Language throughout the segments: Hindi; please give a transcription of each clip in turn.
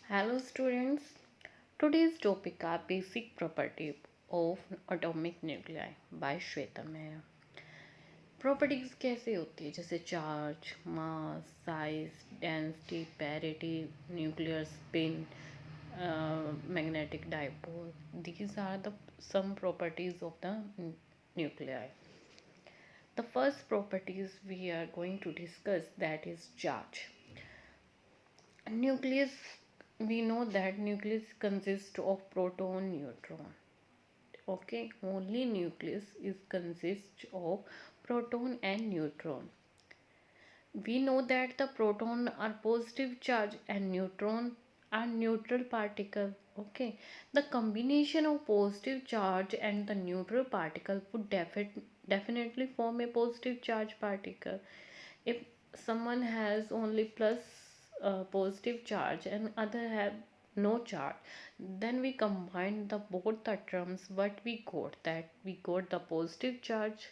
Hello students. Today's topic are basic property of atomic nuclei by Shweta Mehra. Properties कैसे होती है जैसे charge, mass, size, density, parity, nuclear spin, magnetic dipole. These are the some properties of the nuclei. The first properties we are going to discuss, that is charge. Nucleus, we know that nucleus consists of proton, neutron. Okay, only nucleus is consists of proton and neutron. We know that the proton are positive charge and neutron are neutral particle. Okay, the combination of positive charge and the neutral particle would definitely form a positive charge particle. If someone has only plus positive charge and other have no charge, then we combine the both the terms. What we got, that we got the positive charge.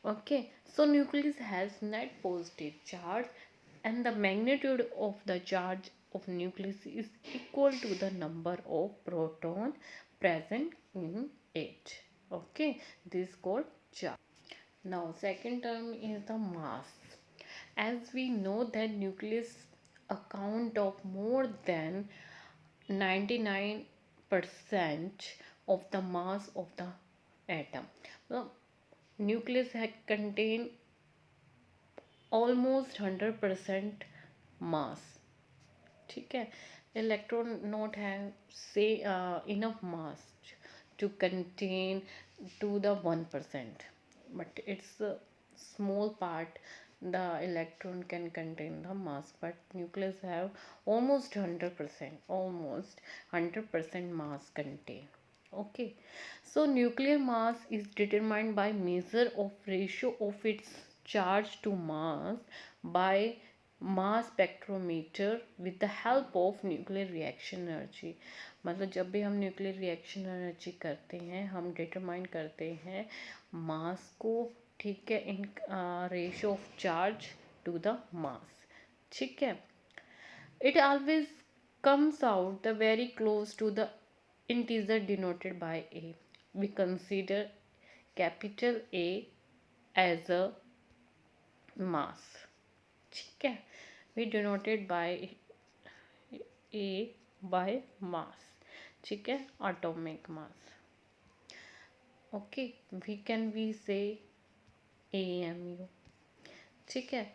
Okay, so nucleus has net positive charge and the magnitude of the charge of nucleus is equal to the number of proton present in it. Okay, this is called charge. Now second term is the mass. As we know that nucleus account of more than 99% of the mass of the atom. The nucleus contain almost 100% mass. ठीक है, electron not have say enough mass to contain to the 1%, but it's a small part. The electron can contain the mass, but nucleus have almost 100%, almost 100% mass contain. Okay, so nuclear mass is determined by measure of ratio of its charge to mass by mass spectrometer with the help of nuclear reaction energy. मतलब जब भी हम न्यूक्लियर रिएक्शन एनर्जी करते हैं हम डिटरमाइन करते हैं मास को. ठीक है, in ratio of charge to the mass. ठीक है, it always comes out the very close to the integer denoted by a. We consider capital A as a mass. ठीक है, we denoted by a by mass. ठीक है, atomic mass. Okay, we say AMU. ठीक है,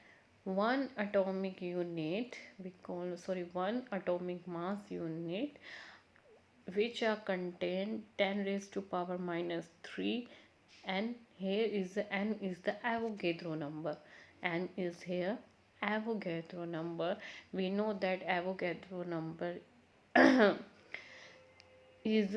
one atomic unit we call, sorry, one atomic mass unit which are contained 10 raised to power minus 3, and here is the n is the Avogadro number. N is here Avogadro number. We know that Avogadro number is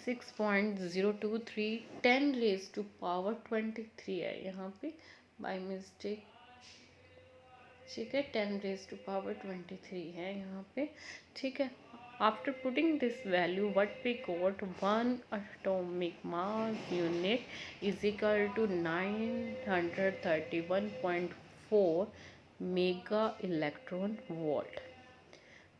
6.023 10 raised to power 23 है यहाँ पे बाई मिस्टेक. ठीक है, 10 raised to power 23 है यहाँ पे. ठीक है, after putting this value what we got, one atomic mass unit is equal to 931.4 mega electron volt.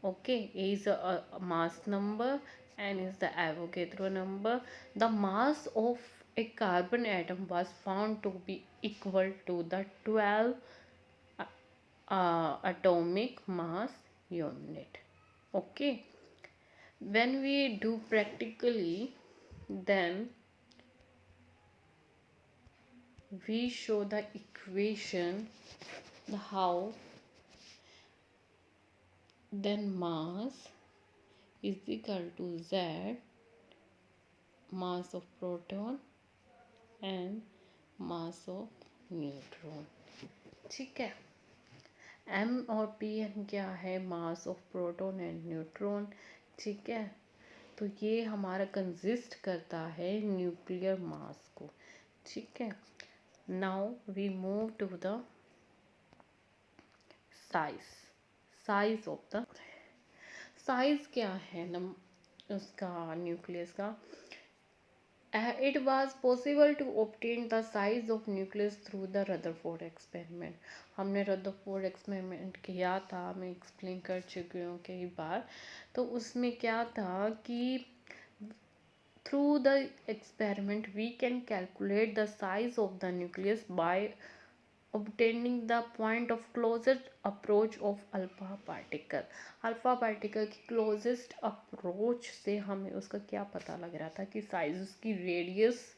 Okay, A is a mass number and is the Avogadro number. The mass of a carbon atom was found to be equal to the 12 atomic mass unit. Okay, when we do practically, then we show the equation, the how, then mass is equal to Z mass of proton and mass of neutron. ठीक है, m और pn क्या है, मास ऑफ प्रोटॉन एंड न्यूट्रॉन. ठीक है, तो ये हमारा कंसिस्ट करता है न्यूक्लियर मास को. ठीक है, now we move to the size. Size of the, size क्या है उसका न्यूक्लियस का. It was possible to obtain the size of nucleus through the Rutherford experiment. हमने रदरफोर्ड एक्सपेरिमेंट किया था, मैं एक्सप्लेन कर चुकी हूँ कई बार। तो उसमें क्या था कि through the experiment we can calculate the size of the nucleus by obtaining the point of closest approach of alpha particle. Alpha particle की क्लोजेस्ट अप्रोच से हमें उसका क्या पता लग रहा था कि साइज उसकी रेडियस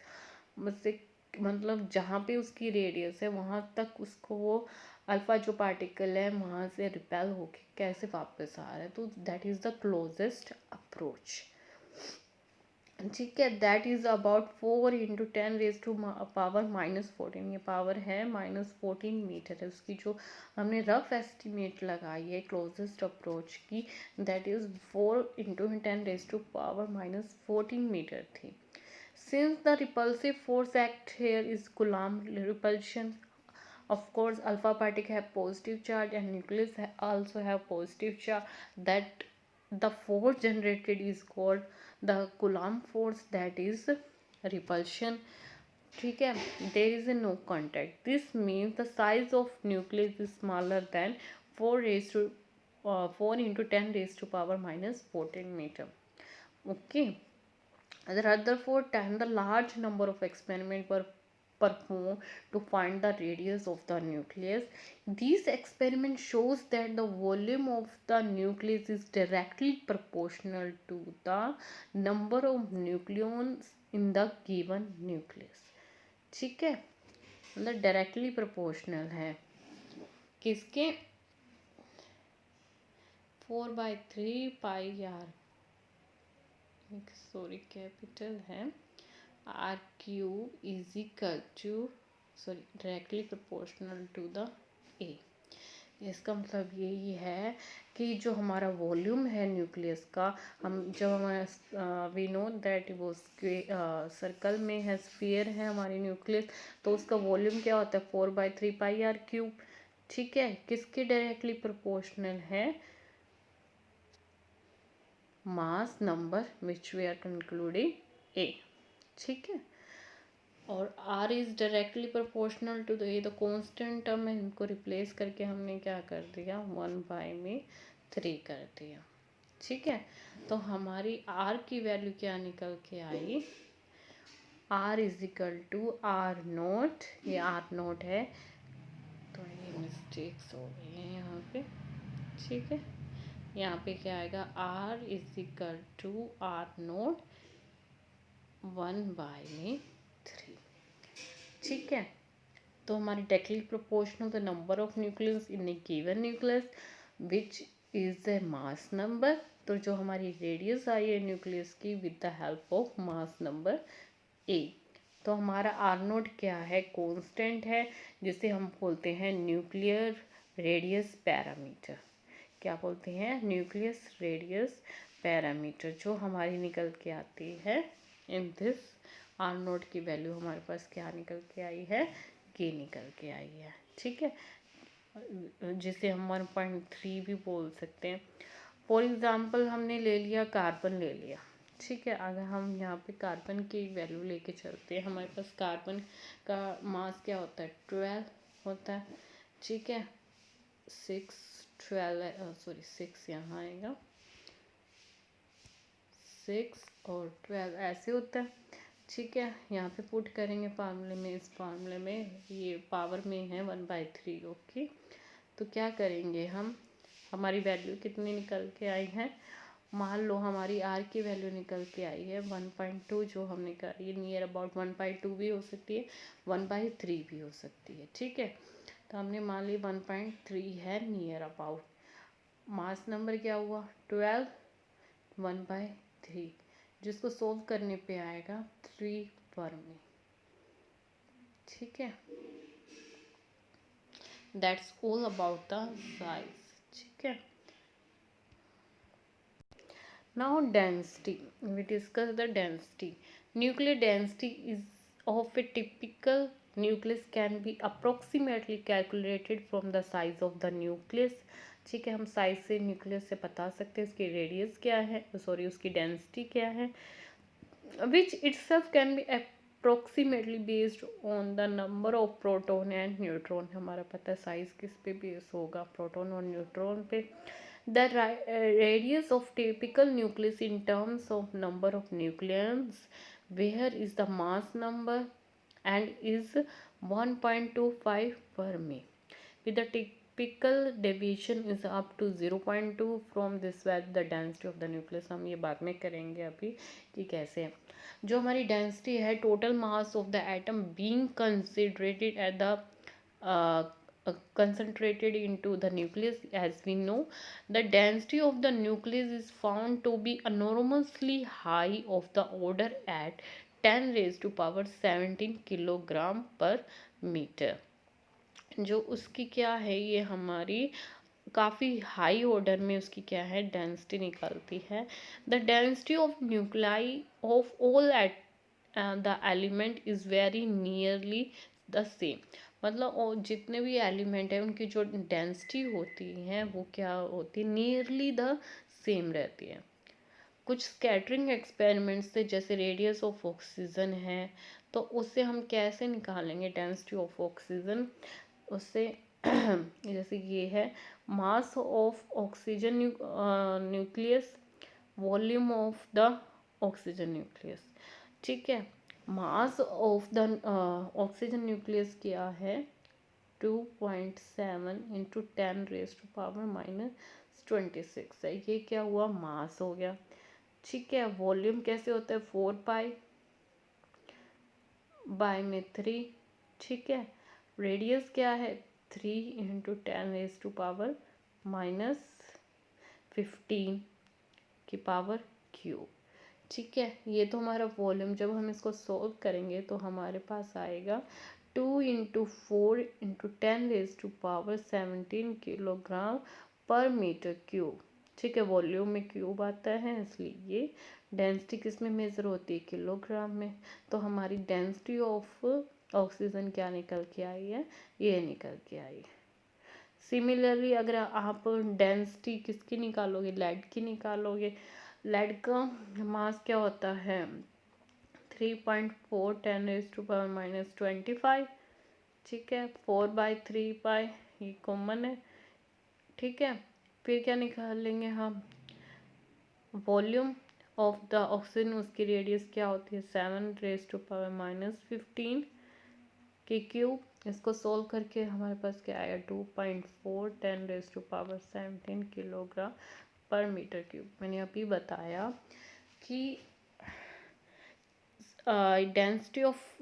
से, मतलब जहाँ पे उसकी रेडियस है वहाँ तक उसको वो अल्फा जो पार्टिकल है वहाँ से रिपेल होके कैसे वापस आ रहा है, तो that is the closest approach. ठीक है, दैट इज़ अबाउट 4 × 10⁻⁻14, ये पावर है -14 मीटर है उसकी। जो हमने रफ एस्टिमेट लगाई है क्लोजेस्ट अप्रोच की, दैट इज़ 4 × 10⁻⁻14 मीटर थी। Since the repulsive force act here is coulomb repulsion, of course alpha particle have positive charge and nucleus also have positive charge, that the force generated is called the coulomb force, that is repulsion। ठीक है, there is a no contact, this means the size of nucleus is smaller than 4 × 10⁻⁻14 meter। okay, the Rutherford time the large number of experiments were performed to find the radius of the nucleus. These experiment shows that the volume of the nucleus is directly proportional to the number of nucleons in the given nucleus। ठीक है, मतलब डायरेक्टली प्रोपोर्शनल है किसके, 4/3 पाई सॉरी कैपिटल है R cube is equal to, sorry directly proportional to the A. इसका मतलब यही है कि जो हमारा वॉल्यूम है न्यूक्लियस का, हम जब हमारा वी नो दैट वो सर्कल में है, स्फीयर है हमारी न्यूक्लियस, तो उसका वॉल्यूम क्या होता है 4/3 पाई आर क्यूब। ठीक है, किसके डायरेक्टली प्रोपोर्शनल है, mass number which we are concluding A. ठीक है, और r is directly proportional to the, ये तो कांस्टेंट टर्म है, इनको रिप्लेस करके हमने क्या कर दिया 1/3 कर दिया। ठीक है, तो हमारी r की वैल्यू क्या निकल के आई, r is equal to r0, ये r0 है, तो ये मिस्टेक्स हो गई है यहाँ पे। ठीक है, यहाँ पे क्या आएगा, r is equal to r0 1/3। ठीक है, तो हमारी directly proportional the number of nucleus in A given nucleus which is a mass number. तो जो हमारी रेडियस आई है न्यूक्लियस की with the help of mass number A. तो हमारा r0 क्या है, कांस्टेंट है, जिसे हम बोलते हैं न्यूक्लियर रेडियस पैरामीटर। क्या बोलते हैं, न्यूक्लियस रेडियस पैरामीटर, जो हमारी निकल के आती है इन दिस r0 की वैल्यू हमारे पास क्या निकल के आई है, के निकल के आई है। ठीक है, जिसे हम 1.3 भी बोल सकते हैं। फॉर एग्जांपल हमने ले लिया कार्बन ले लिया। ठीक है, अगर हम यहाँ पे कार्बन की वैल्यू लेके चलते हैं, हमारे पास कार्बन का मास क्या होता है 12 होता है। ठीक है, 6 यहाँ आएगा, 6 और 12 ऐसे होता है। ठीक है, यहाँ पे पुट करेंगे फार्मूले में, इस फार्मूले में ये पावर में है 1/3। ओके, तो क्या करेंगे हम, हमारी वैल्यू कितनी निकल के आई है, मान लो हमारी r की वैल्यू निकल के आई है 1.2, जो हमने करी है नियर अबाउट 1/2 भी हो सकती है, 1/3 भी हो सकती है। ठीक है, तो हमने मान ली 1.3 है नियर अबाउट, मास नंबर क्या हुआ 12, 1/3, जिसको सोल्व करने पे आएगा 3 फर्मी। ठीक है, that's all about the size. ठीक है, now density, we discuss the density. Nuclear density is of a typical nucleus can be approximately calculated from the size of the nucleus। ठीक है, हम साइज से न्यूक्लियस से बता सकते हैं उसकी रेडियस क्या है, सॉरी उसकी डेंसिटी क्या है। which itself can be approximately based on the number of proton and neutron. हमारा पता है साइज किस पे बेस होगा, प्रोटॉन और न्यूट्रॉन पे. The radius of typical nucleus in terms of number of nucleons, where is the mass number, and is 1.25 per me, with the typical deviation is up to 0.2 from this value. The density of the nucleus, हम ये बाद में करेंगे अभी कि कैसे है. जो हमारी डेंसिटी है, total mass of the atom being considerated at the concentrated into the nucleus. As we know, the density of the nucleus is found to be enormously high, of the order at 10 raised to power 17 kilogram per meter. जो उसकी क्या है, ये हमारी काफ़ी हाई ऑर्डर में उसकी क्या है, डेंसिटी निकलती है. The density of nuclei of all at the element is very nearly the same. मतलब जितने भी एलिमेंट हैं उनकी जो डेंसिटी होती है वो क्या होती है, नियरली द सेम रहती है. कुछ स्कैटरिंग एक्सपेरिमेंट्स से, जैसे रेडियस ऑफ ऑक्सीजन है, तो उससे हम कैसे निकालेंगे डेंसिटी ऑफ ऑक्सीजन. उससे जैसे ये है, mass of oxygen nucleus, volume of the oxygen nucleus. ठीक है, मास ऑफ द ऑक्सीजन न्यूक्लियस क्या है, 2.7 इंटू 10 रेज टू पावर -26 है. ये क्या हुआ, मास हो गया. ठीक है, वॉल्यूम कैसे होता है, 4 पाई बाय में 3. ठीक है, रेडियस क्या है, 3 इंटू 10 रेज टू पावर -15 की पावर क्यूब. ठीक है, ये तो हमारा वॉल्यूम. जब हम इसको सॉल्व करेंगे तो हमारे पास आएगा 2 into 4 into 10 raise to power 17 kilogram पर मीटर क्यूब. ठीक है, वॉल्यूम में क्यूब आता है, इसलिए ये डेंसिटी किस में मेज़र होती है, किलोग्राम में. तो हमारी डेंसिटी ऑफ ऑक्सीजन क्या निकल के आई है, ये निकल के आई है. सिमिलरली अगर आप डेंसिटी किसकी निकालोगे, लेड की निकालोगे. लेड का मास क्या होता है, 3.4 10 रेज टू पावर -25. ठीक है, 4/3 पाई, ये कॉमन है. ठीक है, फिर क्या निकालेंगे हम, वॉल्यूम ऑफ द ऑक्सीजन, उसकी रेडियस क्या होती है, 7 रेज टू पावर -15 के क्यूब. इसको सोल्व करके हमारे पास क्या आएगा, 2.4 10 रेज टू पावर 17 किलोग्राम पर मीटर क्यूब. मैंने अभी बताया कि density of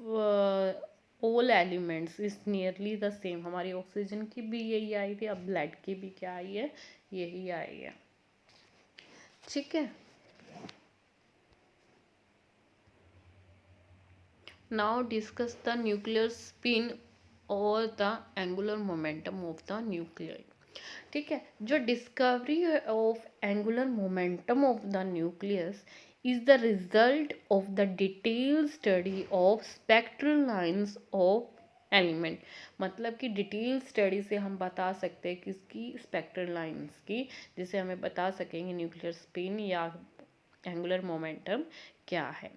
all elements is nearly the same. हमारी ऑक्सीजन की भी यही आई थी, अब ब्लड की भी क्या आई है, यही आई है. ठीक है, now discuss the nuclear spin और the angular momentum of the nuclear. ठीक है, जो discovery of angular momentum of the nucleus is the result of the detail study of spectral lines of element. मतलब कि डिटेल स्टडी से हम बता सकते हैं किसकी, स्पेक्ट्रल लाइंस की, जिसे हमें बता सकेंगे न्यूक्लियर स्पिन या एंगुलर मोमेंटम क्या है.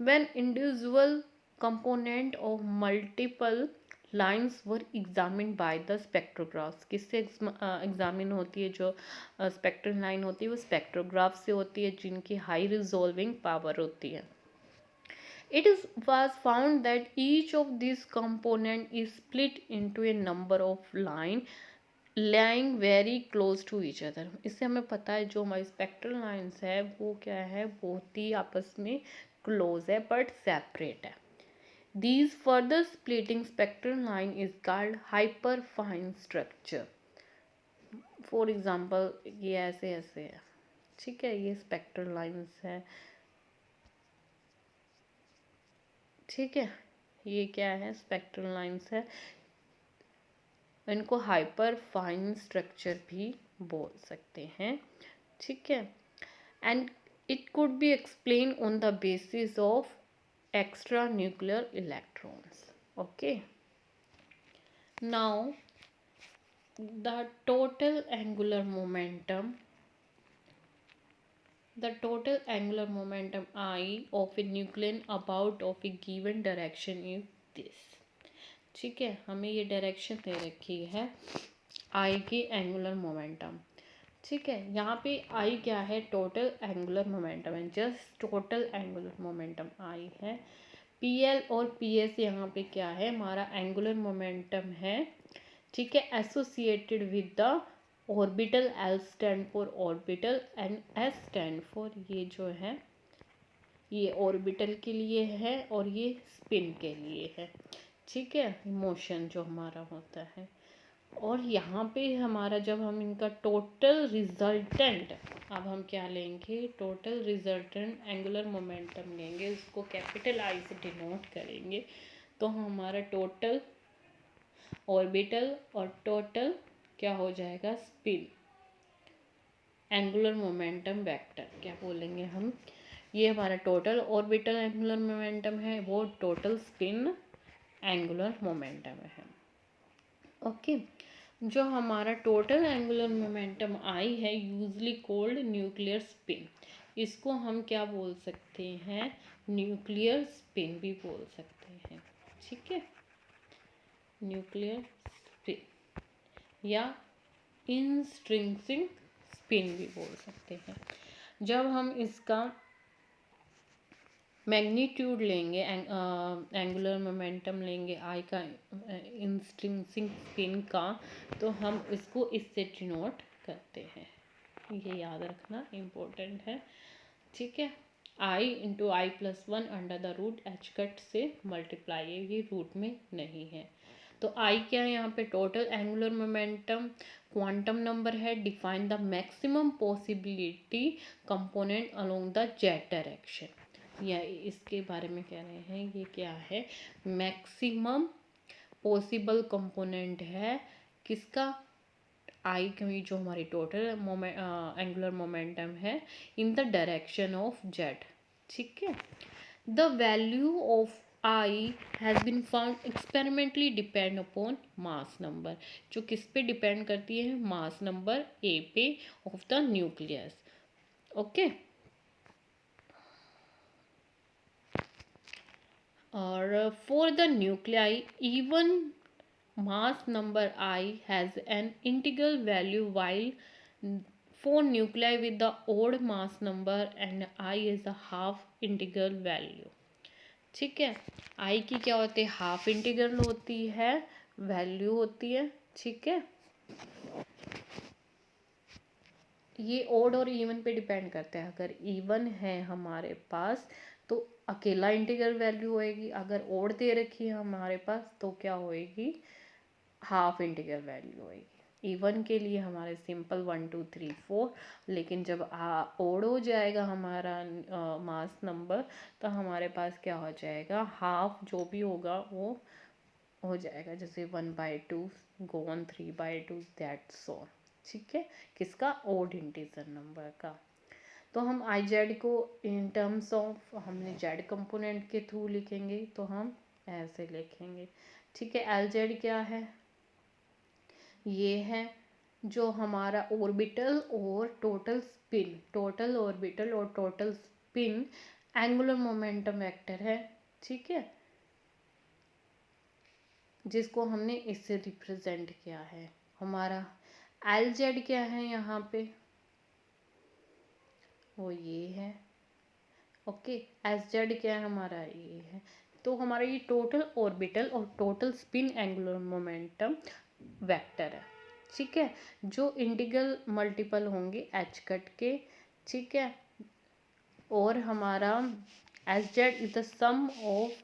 When individual component of multiple lines were examine by the spectrographs. किससे एग्जामिन होती है, जो स्पेक्ट्रल लाइन होती है वो स्पेक्ट्रोग्राफ से होती है, जिनकी हाई रिजॉल्विंग पावर होती है. It was found that each of these components is split into a number of lines lying very close to each other. इससे हमें पता है जो हमारी स्पेक्ट्रल लाइंस है वो क्या है, बहुत ही आपस में क्लोज है बट सेपरेट है. These further splitting spectral line is called hyperfine structure. For example, ये ऐसे ऐसे है. ठीक है, ये स्पेक्ट्रल लाइंस है. ठीक है, ये क्या है, स्पेक्ट्रल लाइंस है. इनको हाइपर फाइन स्ट्रक्चर भी बोल सकते हैं. ठीक है, and it could be explain on the basis of extra nuclear electrons. Okay, now the total angular momentum the total angular momentum I of a nucleon about of a given direction is this. ठीक है, हमें ये डायरेक्शन दे रखी है आई की एंगुलर मोमेंटम. ठीक है, यहाँ पे आई क्या है, टोटल एंगुलर मोमेंटम है, जस्ट टोटल एंगुलर मोमेंटम आई है. पी एल और पी एस यहाँ पे क्या है, हमारा एंगुलर मोमेंटम है. ठीक है, associated with the orbital. L stand for orbital and S stand for, ये जो है ये ऑर्बिटल के लिए है और ये स्पिन के लिए है. ठीक है, मोशन जो हमारा होता है. और यहाँ पे हमारा जब हम इनका टोटल रिजल्टेंट, अब हम क्या लेंगे, टोटल रिजल्टेंट एंगुलर मोमेंटम लेंगे, उसको कैपिटल आई से डिनोट करेंगे. तो हमारा टोटल ऑर्बिटल और टोटल क्या हो जाएगा, स्पिन एंगुलर मोमेंटम वेक्टर क्या बोलेंगे हम. ये हमारा टोटल ऑर्बिटल एंगुलर मोमेंटम है, वो टोटल स्पिन एंगुलर मोमेंटम है. ओके, जो हमारा टोटल एंगुलर मोमेंटम आई है यूजली कोल्ड न्यूक्लियर स्पिन. इसको हम क्या बोल सकते हैं, न्यूक्लियर स्पिन भी बोल सकते हैं. ठीक है, न्यूक्लियर स्पिन या इंस्ट्रिंसिक स्पिन भी बोल सकते हैं. जब हम इसका मैग्नीट्यूड लेंगे, एंगुलर मोमेंटम लेंगे आई का इंस्ट्रिंसिक स्पिन का, तो हम इसको इससे डिनोट करते हैं. ये याद रखना इम्पोर्टेंट है. ठीक है, I into I plus one under the root H cut से मल्टीप्लाई है, ये रूट में नहीं है. तो आई क्या है यहाँ पे, total angular momentum quantum number है. Define the maximum possibility component along the Z direction. या इसके बारे में कह रहे हैं, ये क्या है, मैक्सिमम पॉसिबल कंपोनेंट है किसका, आई की जो हमारी टोटल एंगुलर मोमेंटम है in the direction of Z. ठीक है, the value of I has been found experimentally depend upon mass number. जो किस पे डिपेंड करती है, मास नंबर ए पे ऑफ द न्यूक्लियस. ओके, और for the nuclei even mass number I has an integral value, while for nuclei with the odd mass number and I is a half integral value. ठीक है, I की क्या होती है, हाफ इंटीग्रल होती है, वैल्यू होती है. ठीक है, ये ओड और इवन पे डिपेंड करते हैं. अगर इवन है हमारे पास तो अकेला इंटीग्रल वैल्यू होएगी, अगर ओड दे रखी है हमारे पास तो क्या होएगी, हाफ इंटीग्रल वैल्यू होएगी. इवन के लिए हमारे सिंपल 1 2 3 4, लेकिन जब ओड हो जाएगा हमारा मास नंबर तो हमारे पास क्या हो जाएगा, हाफ जो भी होगा वो हो जाएगा, जैसे 1/2 गो ऑन 3/2 दैट्स ऑल. ठीक है, किसका, ओड इंटीजर नंबर का. तो हम आई जेड को इन टर्म्स ऑफ हमने जेड कंपोनेंट के थ्रू लिखेंगे, तो हम ऐसे लिखेंगे. ठीक है, एल जेड क्या है, ये है जो हमारा ऑर्बिटल और टोटल स्पिन, टोटल ऑर्बिटल और total spin angular momentum vector है. ठीक है, जिसको हमने इससे रिप्रेजेंट किया है. हमारा एल जेड क्या है यहाँ पे, वो ये है. ओके, एस जेड क्या है हमारा, ये है. तो हमारा ये टोटल ऑर्बिटल और total spin angular momentum vector है. ठीक है, जो इंटीग्रल मल्टीपल होंगे एच कट के. ठीक है, और हमारा S Z is the sum of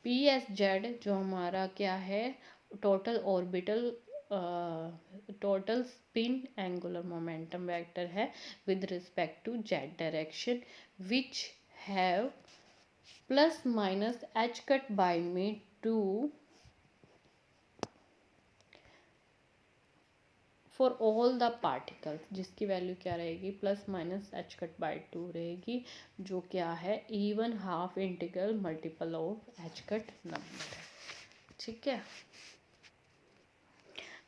P S Z, जो हमारा क्या है, total orbital total spin angular momentum vector है with respect to Z direction, which have plus minus H cut by में two for all the particles, जिसकी वैल्यू क्या रहेगी, plus minus H cut by 2 रहेगी, जो क्या है, even half integral multiple of H cut number है. ठीक है,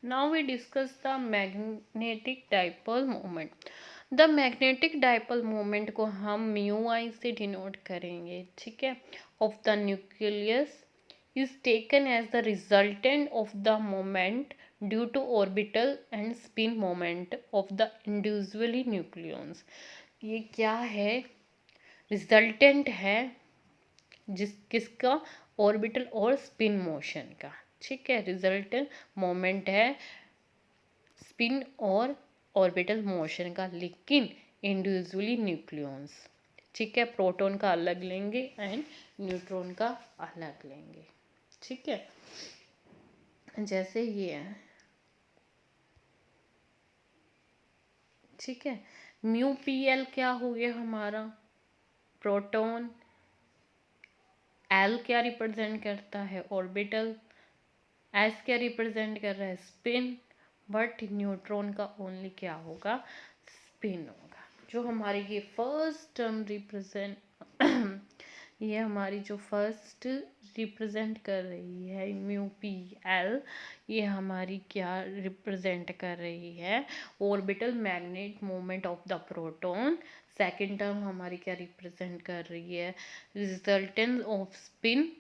now we discuss the magnetic dipole moment. The magnetic dipole moment को हम म्यू आई से डिनोट करेंगे, ठीक है, of the nucleus is taken as the resultant of the moment due to orbital and spin moment of the individually nucleons. ये क्या है? रिजल्टेंट है किसका? ऑर्बिटल और स्पिन मोशन का, ठीक है। रिजल्टेंट मोमेंट है स्पिन और ऑर्बिटल मोशन का, लेकिन इंडिविजुअली न्यूक्लियॉन्स, ठीक है। प्रोटॉन का अलग लेंगे एंड न्यूट्रॉन का अलग लेंगे, ठीक है। जैसे ये है, ठीक है। म्यू पी एल क्या हो गया हमारा? प्रोटॉन। एल क्या रिप्रेजेंट करता है? ऑर्बिटल। एस क्या रिप्रेजेंट कर रहा है? स्पिन। बट न्यूट्रॉन का ओनली क्या होगा? स्पिन होगा। जो हमारी ये फर्स्ट टर्म रिप्रेजेंट ये हमारी जो फर्स्ट रिप्रेजेंट कर रही है म्यू पी एल, ये हमारी क्या रिप्रेजेंट कर रही है? Orbital magnet moment of the proton. Second term हमारी क्या रिप्रेजेंट कर रही है? Resultant off spin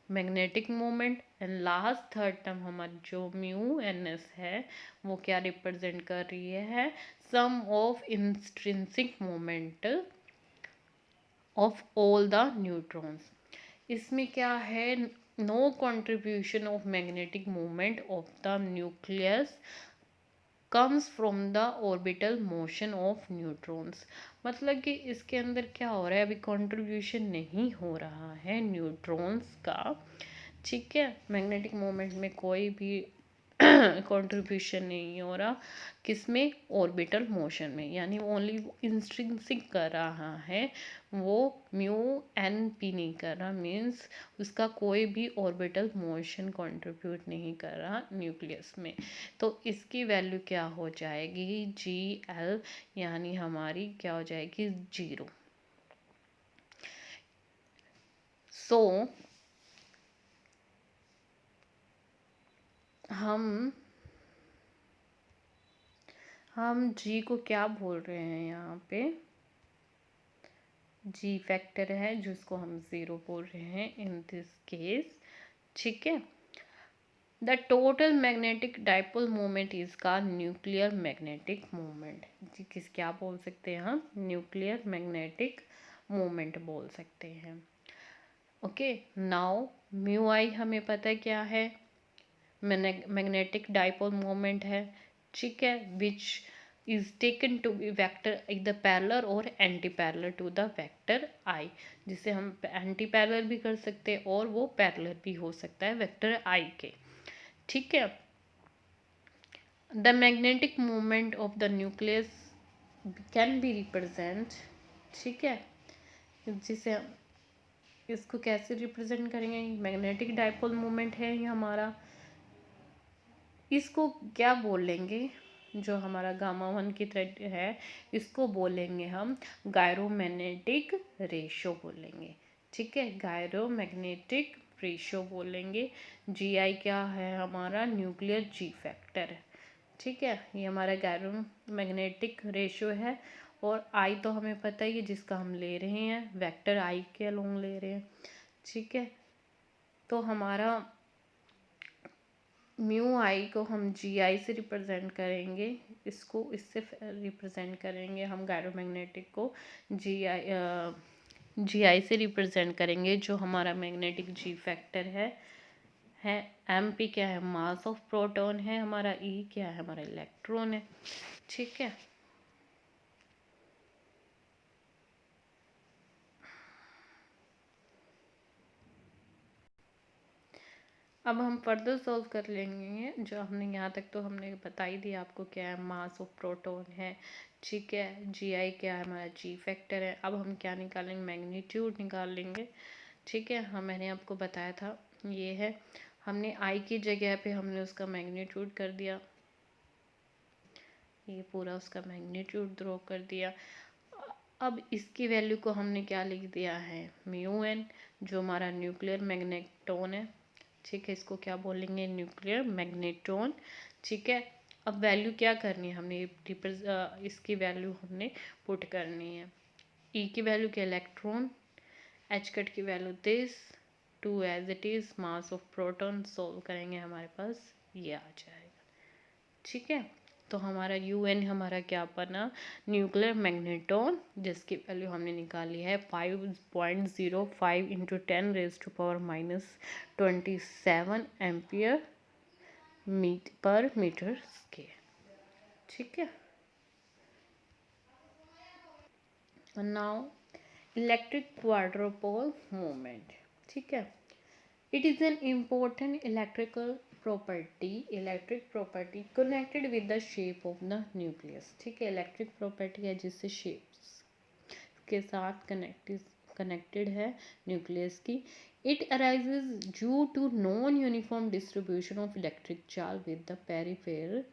magnetic moment. And last third term हमारी जो म्यू एन एस है वो क्या रिप्रेजेंट कर रही है? Sum of intrinsic moment of all the neutrons. इसमें क्या है? No contribution of magnetic moment of the nucleus comes from the orbital motion of neutrons. मतलब कि इसके अंदर क्या हो रहा है? अभी कंट्रीब्यूशन नहीं हो रहा है न्यूट्रॉन्स का, ठीक है। मैग्नेटिक मोमेंट में कोई भी कंट्रीब्यूशन नहीं हो रहा, किसमें? ऑर्बिटल मोशन में, यानी ओनली इंट्रिंसिक कर रहा है वो, म्यू एन पी नहीं कर रहा, मीन्स उसका कोई भी ऑर्बिटल मोशन कंट्रीब्यूट नहीं कर रहा न्यूक्लियस में। तो इसकी वैल्यू क्या हो जाएगी? जी एल, यानी हमारी क्या हो जाएगी? 0। सो हम जी को क्या बोल रहे हैं यहाँ पे? जी फैक्टर है जिसको हम 0 बोल रहे हैं इन दिस केस, ठीक है। The total magnetic dipole moment is का न्यूक्लियर मैग्नेटिक मोमेंट। जी किस क्या बोल सकते हैं हम? न्यूक्लियर मैग्नेटिक मोमेंट बोल सकते हैं। ओके, नाउ म्यू आई हमें पता है क्या है? मैग्नेटिक डाइपोल मोमेंट है, ठीक है, which is taken to be vector either parallel or anti parallel to the vector I, जिसे हम एंटी पैरेलल भी कर सकते हैं और वो पैरेलल भी हो सकता है वेक्टर आई के, ठीक है। The magnetic moment of the nucleus can be represent, ठीक है, जिसे हम इसको कैसे रिप्रेजेंट करेंगे? मैग्नेटिक डाइपोल मोमेंट है ये हमारा, इसको क्या बोलेंगे? जो हमारा गामा वन की थ्रेड है इसको बोलेंगे हम गायरोमैग्नेटिक रेशो बोलेंगे, ठीक है। गायरोमैग्नेटिक रेशो बोलेंगे। जी आई क्या है? हमारा न्यूक्लियर जी फैक्टर है, ठीक है। ये हमारा गायरोमैग्नेटिक रेशो है। और आई तो हमें पता ही है जिसका हम ले रहे हैं, वेक्टर आई के अलोंग ले रहे हैं, ठीक है। तो हमारा म्यू आई को हम जी आई से रिप्रेजेंट करेंगे, इसको इससे रिप्रेजेंट करेंगे हम गायरोमैग्नेटिक को जी आई से रिप्रेजेंट करेंगे। जो हमारा मैग्नेटिक जी फैक्टर है एम पी क्या है? मास ऑफ प्रोटॉन है हमारा, ई क्या है? हमारा इलेक्ट्रॉन है, ठीक है। अब हम फर्दर सॉल्व कर लेंगे। जो हमने यहाँ तक तो हमने बता ही दिया आपको क्या है, मास ऑफ प्रोटॉन है, ठीक है। जी आई क्या है? हमारा जी फैक्टर है। अब हम क्या निकालेंगे? मैग्नीट्यूड निकाल लेंगे, ठीक है। हाँ मैंने आपको बताया था ये है, हमने आई की जगह पे हमने उसका मैग्नीट्यूड कर दिया, ये पूरा उसका मैग्नीट्यूड ड्रॉ कर दिया। अब इसकी वैल्यू को हमने क्या लिख दिया है? म्यू एन, जो हमारा न्यूक्लियर मैग्नेटोन है, ठीक है। इसको क्या बोलेंगे? न्यूक्लियर मैग्नेटोन, ठीक है। अब वैल्यू क्या करनी है, हमने इसकी वैल्यू हमने पुट करनी है। ई की वैल्यू क्या, इलेक्ट्रॉन, एच कट की value this, to as it is, mass of proton solve करेंगे, हमारे पास ये आ जाएगा। ठीक है, तो हमारा UN हमारा क्या बना, न्यूक्लियर मैग्नेटॉन, जिसकी वैल्यू हमने निकाली है 5.05 into 10⁻⁻27 ampere per metre square. ठीक है, नाउ इलेक्ट्रिक क्वाड्रोपोल मूवमेंट। ठीक है, it is an important electric property connected with the shape of the nucleus। ठीक है, इलेक्ट्रिक प्रॉपर्टी है जिससे शेप्स के साथ कनेक्टेड है न्यूक्लियस की। It arises due to non uniform distribution of electric charge with the peripheral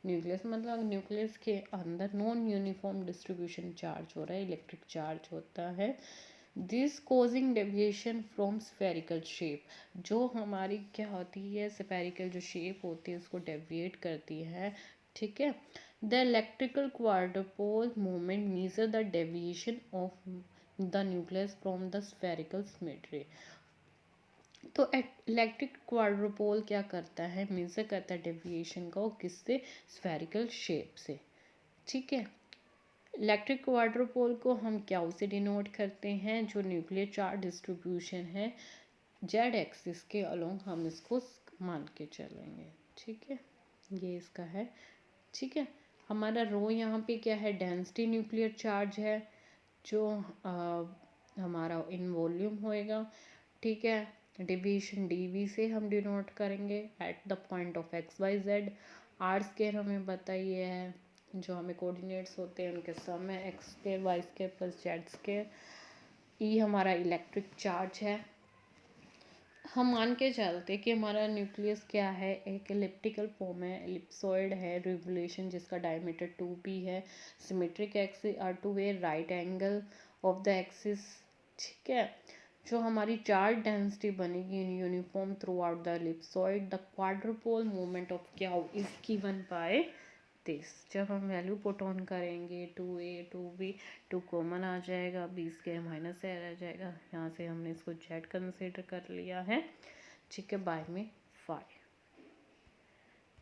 nucleus, मतलब न्यूक्लियस के अंदर नॉन यूनिफॉर्म डिस्ट्रीब्यूशन चार्ज हो रहा है, इलेक्ट्रिक चार्ज होता है। This causing deviation from spherical shape, जो हमारी क्या होती है, स्फेरिकल जो शेप होती है उसको डेविएट करती है। ठीक है, the electrical quadrupole movement measure the deviation of the nucleus from the spherical symmetry. तो इलेक्ट्रिक क्वाड्रुपोल क्या करता है, मेजर करता है डेविएशन को, किससे, स्फेरिकल शेप से। ठीक है, इलेक्ट्रिक क्वाड्रुपोल को हम क्या उसे डिनोट करते हैं, जो न्यूक्लियर चार्ज डिस्ट्रीब्यूशन है जेड एक्सिस के अलोंग हम इसको मान के चलेंगे। ठीक है, ये इसका है। ठीक है, हमारा रो यहाँ पे क्या है, डेंसिटी न्यूक्लियर चार्ज है, जो हमारा इन वॉल्यूम होएगा। ठीक है, डिवीजन डीवी से हम डिनोट करेंगे at the point of XYZ। R square हमें बताइए है, जो हमें कोऑर्डिनेट्स होते हैं उनके सम है, X square Y square plus Z square. E हमारा इलेक्ट्रिक चार्ज है। हम मान के चलते कि हमारा न्यूक्लियस क्या है, एक एलिप्टिकल फॉर्म है, एलिप्सॉइड है, रिवोल्यूशन जिसका डायमीटर 2p है, symmetric axis are two way right angle of the axis. ठीक है, जो हमारी चार्ज डेंसिटी बनेगी in uniform throughout the ellipsoid, the quadrupole movement of क्या इज गिवन बाय दिस। जब हम वैल्यू पुट ऑन करेंगे 2a 2b, 2 कॉमन आ जाएगा, b स्क्वायर माइनस a आ जाएगा, यहाँ से हमने इसको z कंसीडर कर लिया है। ठीक है, बाय में 5।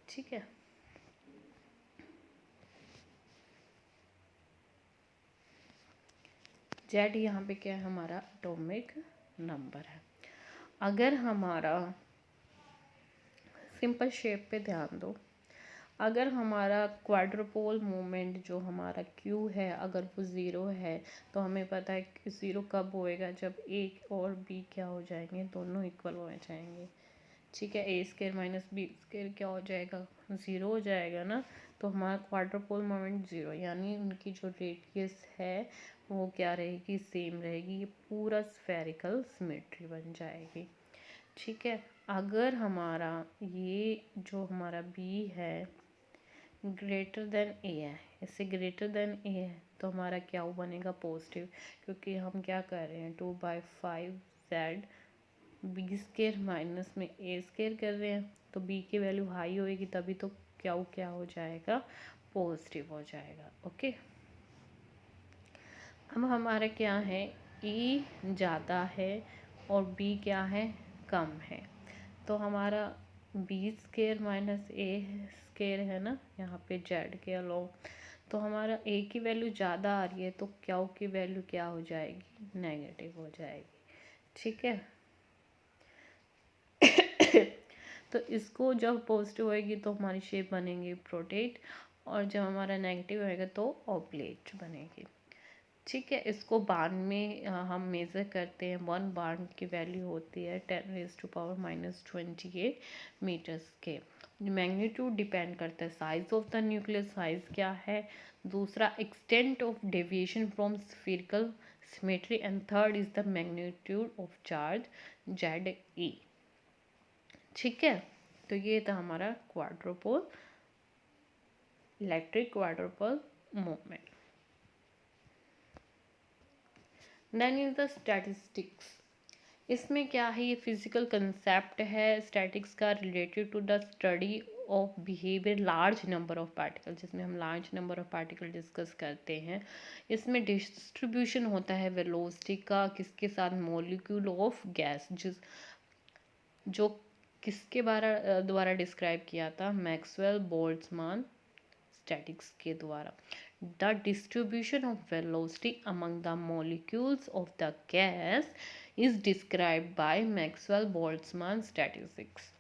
ठीक है, z यहाँ पे क्या है, हमारा एटॉमिक नंबर है। अगर हमारा सिंपल शेप पे ध्यान दो, अगर हमारा क्वाड्रुपोल मूवमेंट जो हमारा Q है अगर वो ज़ीरो है, तो हमें पता है कि ज़ीरो कब होएगा, जब A और B क्या हो जाएंगे, दोनों इक्वल हो जाएंगे। ठीक है, A square minus B square क्या हो जाएगा, ज़ीरो हो जाएगा ना। तो हमारा क्वाड्रुपोल मूवमेंट ज़ीरो, यानी उनकी जो रेडियस है वो क्या रहेगी, सेम रहेगी, ये पूरा स्फेरिकल सिमेट्री बन जाएगी। ठीक है, अगर हमारा ये जो हमारा B है ग्रेटर देन ए है, इससे ग्रेटर देन ए है, तो हमारा क्या बनेगा, पॉजिटिव, क्योंकि हम क्या कर रहे हैं 2/5z बी स्केयर माइनस में ए स्केयर कर रहे हैं, तो बी की वैल्यू हाई होएगी तभी तो क्या हो जाएगा, पॉजिटिव हो जाएगा। ओके, अब हमारा क्या है, ई ज़्यादा है और बी क्या है, कम है, तो हमारा बी स्केयर माइनस ए स्केयर है ना, यहाँ पे जेड के अलोंग, तो हमारा ए की वैल्यू ज़्यादा आ रही है, तो क्या की वैल्यू क्या हो जाएगी, नेगेटिव हो जाएगी। ठीक है तो इसको जब पॉजिटिव होएगी तो हमारी शेप बनेगी प्रोटेट, और जब हमारा नेगेटिव होएगा तो ऑब्लेट बनेगी। ठीक है, इसको बार्न में हम मेज़र करते हैं, 1 बार्न की वैल्यू होती है 10⁻⁻28 मीटर्स के। मैग्नीट्यूड डिपेंड करता है size of the nucleus, size क्या है, दूसरा extent of deviation from spherical symmetry, and third is the magnitude of charge ZE। ठीक है, तो ये था हमारा quadrupole, electric quadrupole movement. Then is the statistics. इसमें क्या है, ये फिजिकल कंसेप्ट है स्टैटिक्स का, related to the study of behaviour large number of particle, जिसमें हम large number of particle discuss करते हैं। इसमें डिस्ट्रीब्यूशन होता है वेलोसिटी का, किसके साथ, मॉलिक्यूल ऑफ गैस, जो किसके द्वारा डिस्क्राइब किया था, मैक्सवेल बोल्ट्जमान स्टैटिक्स के द्वारा। The distribution of velocity among the molecules of the gas is described bye Maxwell Boltzmann statistics.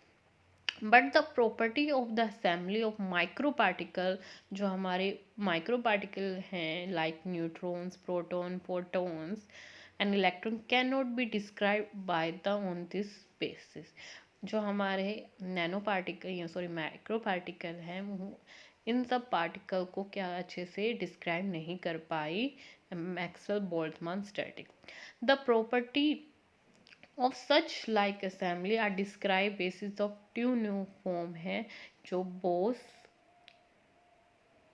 But the property of the assembly of micro particle, जो हमारे माइक्रो पार्टिकल हैं like neutrons, proton, photons and electron, can not be describe by the on this basis. जो हमारे नैनो पार्टिकल या सॉरी माइक्रो पार्टिकल हैं, इन सब पार्टिकल को क्या अच्छे से डिस्क्राइब नहीं कर पाई Maxwell Boltzmann statics. The property of such like assembly are described basis of two new form है, जो बोस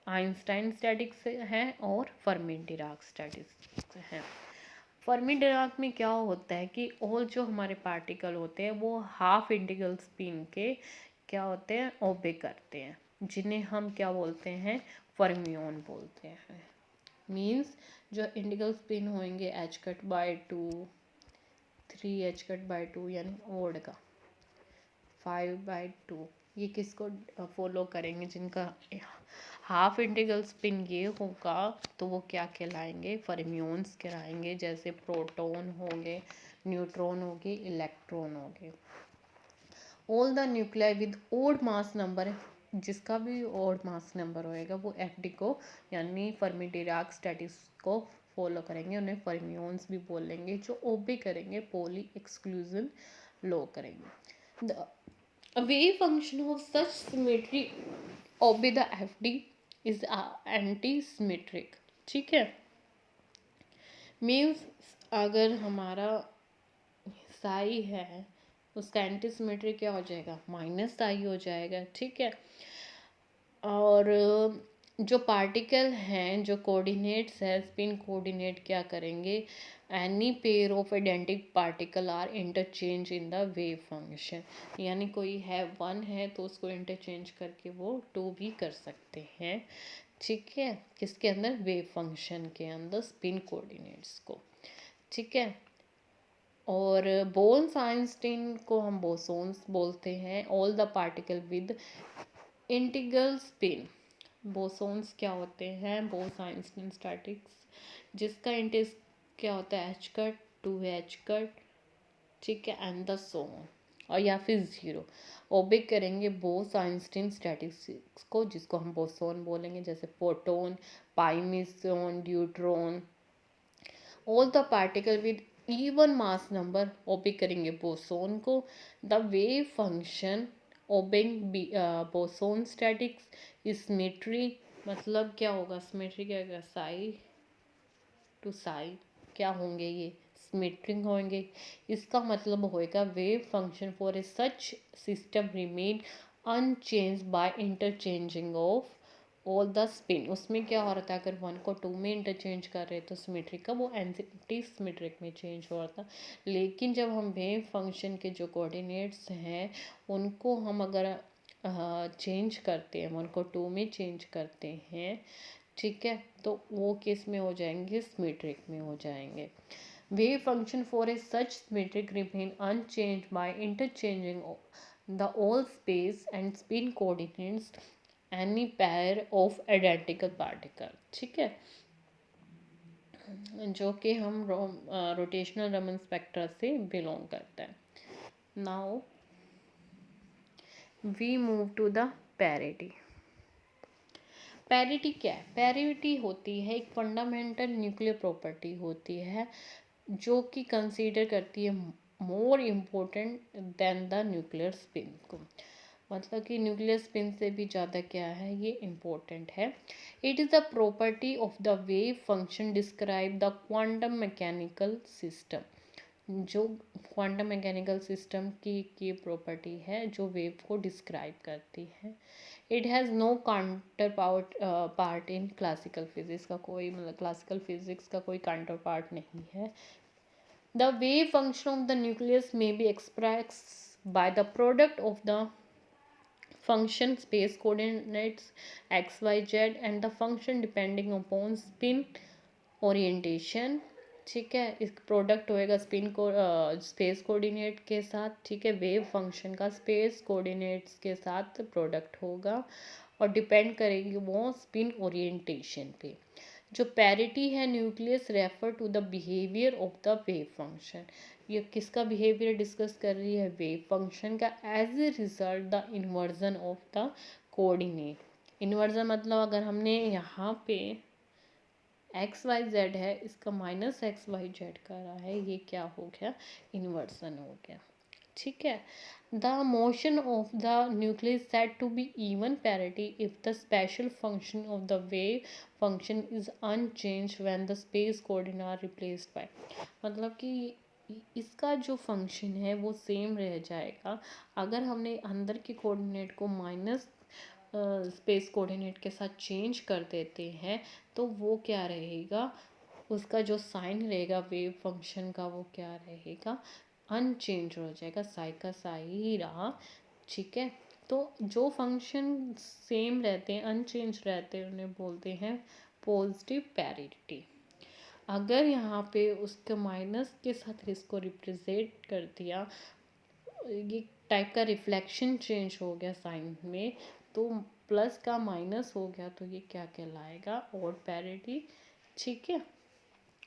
आइंस्टाइन स्टैटिक्स है और फर्मी डिराक स्टैटिक्स है। फर्मी डिराक में क्या होता है कि ऑल जो हमारे पार्टिकल होते हैं वो हाफ इंटीग्रल स्पिन के क्या होते हैं, ओबे करते हैं, जिन्हें हम क्या बोलते हैं, फर्मियोन बोलते हैं। मीन्स जो इंटीग्रल स्पिन होंगे h/2, 3h/2 यानी ओड का 5/2, ये किसको फॉलो करेंगे, जिनका हाफ इंटीग्रल स्पिन ये होगा तो वो क्या कहलाएंगे, फर्मियोन्स कहलाएंगे। जैसे प्रोटॉन होंगे, न्यूट्रॉन होंगे, इलेक्ट्रॉन होंगे। All the nuclei with odd mass number, जिसका भी ओड मास नंबर होएगा वो एफडी को यानी फर्मी डिराक स्टैटिक्स को फॉलो करेंगे, उन्हें फर्मियोन्स भी बोलेंगे। जो ओबे करेंगे पॉली एक्सक्लूजन लॉ करेंगे। The wave function of such symmetry obey the FD is anti-symmetric। ठीक है, मीन्स अगर हमारा साई है उसका एंटी सिमेट्री क्या हो जाएगा, माइनस साई हो जाएगा। ठीक है, और जो पार्टिकल हैं, जो कोऑर्डिनेट्स है, स्पिन कोऑर्डिनेट क्या करेंगे, any pair of identic particle are interchange in the wave function, यानी कोई है 1 है तो उसको इंटरचेंज करके वो 2 भी कर सकते हैं। ठीक है, किसके अंदर, वेव फंक्शन के अंदर स्पिन कोऑर्डिनेट्स को। ठीक है, और बोल्स आइंस्टीन को हम बोसोन्स बोलते हैं। All the particle with integral spin, bosons क्या होते हैं, बोस आइंस्टीन स्टैटिक्स, जिसका इंटेज क्या होता है, h/, 2h/, ठीक है, एंड द सो ऑन, और या फिर 0 ओबे करेंगे बोस आइंस्टीन स्टैटिस्टिक्स को, जिसको हम बोसोन बोलेंगे। जैसे proton, pi meson, deuteron. All the particle with even mass number obey करेंगे बोसोन को। The wave function obeying boson statics symmetry, मतलब क्या होगा, सिमेट्री क्या होगा, साई टू साई क्या होंगे, ये सिमेट्रिक होंगे। इसका मतलब होएगा wave function for a such system remain unchange by interchanging of all the spin. उसमें क्या हो रहा था, अगर 1 को 2 में इंटरचेंज कर रहे तो सिमेट्रिक का वो एंटी सिमेट्रिक में चेंज हो रहा था। लेकिन जब हम वेव फंक्शन के जो कोऑर्डिनेट्स हैं उनको हम अगर चेंज करते हैं, 1 को 2 में चेंज करते हैं, ठीक है, तो वो किस में हो जाएंगे, सिमेट्रिक में हो जाएंगे। Wave function for a such symmetric remain unchange by interchanging the all space and spin coordinates any pair of identical particle. ठीक है, जो कि हम रोटेशनल रमन स्पेक्ट्रा से बिलोंग करता है। Now we move to the parity. Parity क्या है, पैरिटी होती है एक फंडामेंटल न्यूक्लियर प्रॉपर्टी होती है जो कि कंसीडर करती है more important then the nuclear spin को, मतलब कि न्यूक्लियर स्पिन से भी ज़्यादा क्या है, ये इम्पोर्टेंट है। It is the property of the wave function describe the quantum mechanical system, जो क्वांटम मैकेनिकल सिस्टम की प्रॉपर्टी है जो वेव को डिस्क्राइब करती है। It has no counterpart in classical physics का कोई, मतलब क्लासिकल फिजिक्स का कोई काउंटर पार्ट नहीं है। The wave function of the nucleus may be express by the product of the function space coordinates x y z and the function depending upon spin orientation। ठीक है, इस प्रोडक्ट होएगा स्पिन को स्पेस कोऑर्डिनेट के साथ। ठीक है, वेव फंक्शन का स्पेस कोऑर्डिनेट्स के साथ प्रोडक्ट होगा और डिपेंड करेगी वो स्पिन ओरिएंटेशन पे। जो पैरिटी है nucleus refer to the behaviour of the wave function. ये किसका बिहेवियर डिस्कस कर रही है? वेव फंक्शन का। As a result the inversion of the coordinate. Inversion मतलब अगर हमने यहाँ पे एक्स वाई जेड है, इसका माइनस एक्स वाई जेड करा है, ये क्या हो गया? इन्वर्सन हो गया। ठीक है, the motion of the nucleus set to be even parity if the special function of the wave function is unchange when the space coordinate are replaced by. मतलब कि इसका जो फंक्शन है वो सेम रह जाएगा अगर हमने अंदर के कोऑर्डिनेट को माइनस स्पेस कोऑर्डिनेट के साथ चेंज कर देते हैं, तो वो क्या रहेगा? उसका जो साइन रहेगा वेव फंक्शन का वो क्या रहेगा? अनचेंज हो जाएगा, साई का साई ही रहा। ठीक है, तो जो फंक्शन सेम रहते हैं, अनचेंज रहते हैं, उन्हें बोलते हैं पॉजिटिव पैरिटी। अगर यहाँ पे उसके माइनस के साथ इसको रिप्रेजेंट कर दिया, ये टाइप का रिफ्लेक्शन चेंज हो गया साइन में, तो प्लस का माइनस हो गया, तो ये क्या कहलाएगा? Odd parity. ठीक है,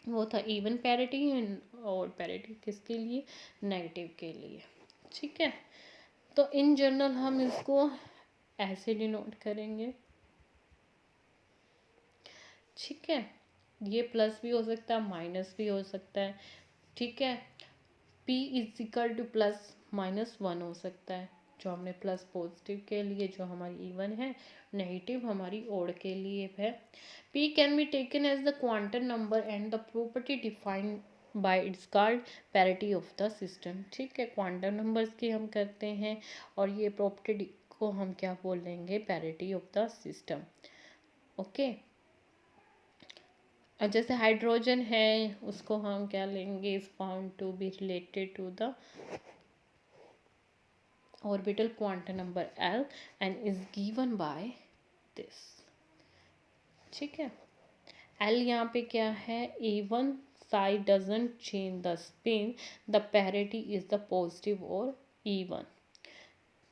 वो था even parity and odd parity किसके लिए? नेगेटिव के लिए। ठीक है, तो इन जनरल हम इसको ऐसे डिनोट करेंगे। ठीक है, ये प्लस भी हो सकता है, माइनस भी हो सकता है। ठीक है, P is equal two plus minus one हो सकता है, जो हमने प्लस पॉजिटिव के लिए, जो हमारी इवन है, नेगेटिव हमारी ओड के लिए है। P can be taken as the quantum number and the property defined by its called parity of the system. ठीक है, क्वांटम नंबर्स की हम करते हैं और ये प्रॉपर्टी को हम क्या बोल लेंगे? Parity of the system. Okay, और जैसे हाइड्रोजन है उसको हम क्या लेंगे? Is found to be related to the orbital quantum number L and is given by this। ठीक है, L यहाँ पे क्या है? A1 psi doesn't change the spin, the parity is the positive or even।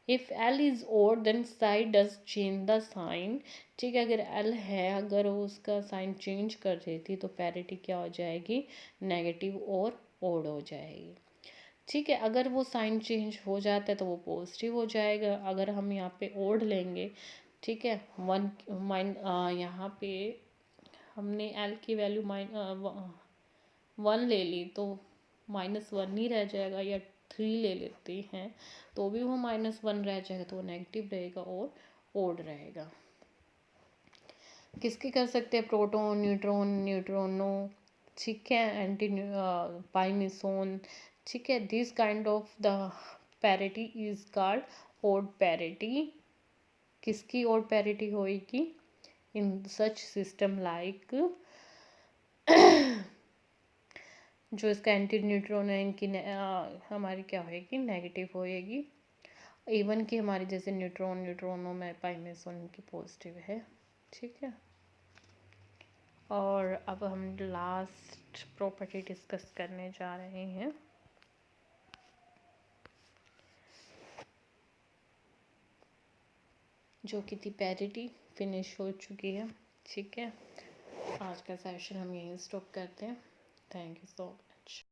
If L is odd then psi does change the sign। ठीक है, अगर L है, अगर वो उसका साइन चेंज कर देती तो पैरिटी क्या हो जाएगी? नेगेटिव और ओड हो जाएगी। ठीक है, अगर वो साइन चेंज हो जाता है तो वो पॉजिटिव हो जाएगा। अगर हम यहाँ पे ओड लेंगे, ठीक है, यहाँ पे हमने एल की वैल्यू वन ले ली तो माइनस वन ही रह जाएगा, या थ्री ले लेते हैं तो भी वो माइनस वन रह जाएगा, तो वो नेगेटिव रहेगा और ओड रहेगा। किसकी कर सकते हैं? Proton, neutron, neutrino. ठीक है, एंटी पाइमिसोन। ठीक है, this kind of the parity is called odd parity. किसकी ओड पैरिटी होएगी? इन सच सिस्टम लाइक जो इसका एंटी न्यूट्रॉन है, इनकी हमारी क्या होएगी? नेगेटिव होएगी। इवन की हमारी जैसे न्यूट्रोनो में पाइमेसोन की पॉजिटिव है। ठीक है, और अब हम लास्ट प्रॉपर्टी डिस्कस करने जा रहे हैं, जो कि थी पैरिटी। फिनिश हो चुकी है। ठीक है, आज का सेशन हम यहीं स्टॉप करते हैं। Thank you so much.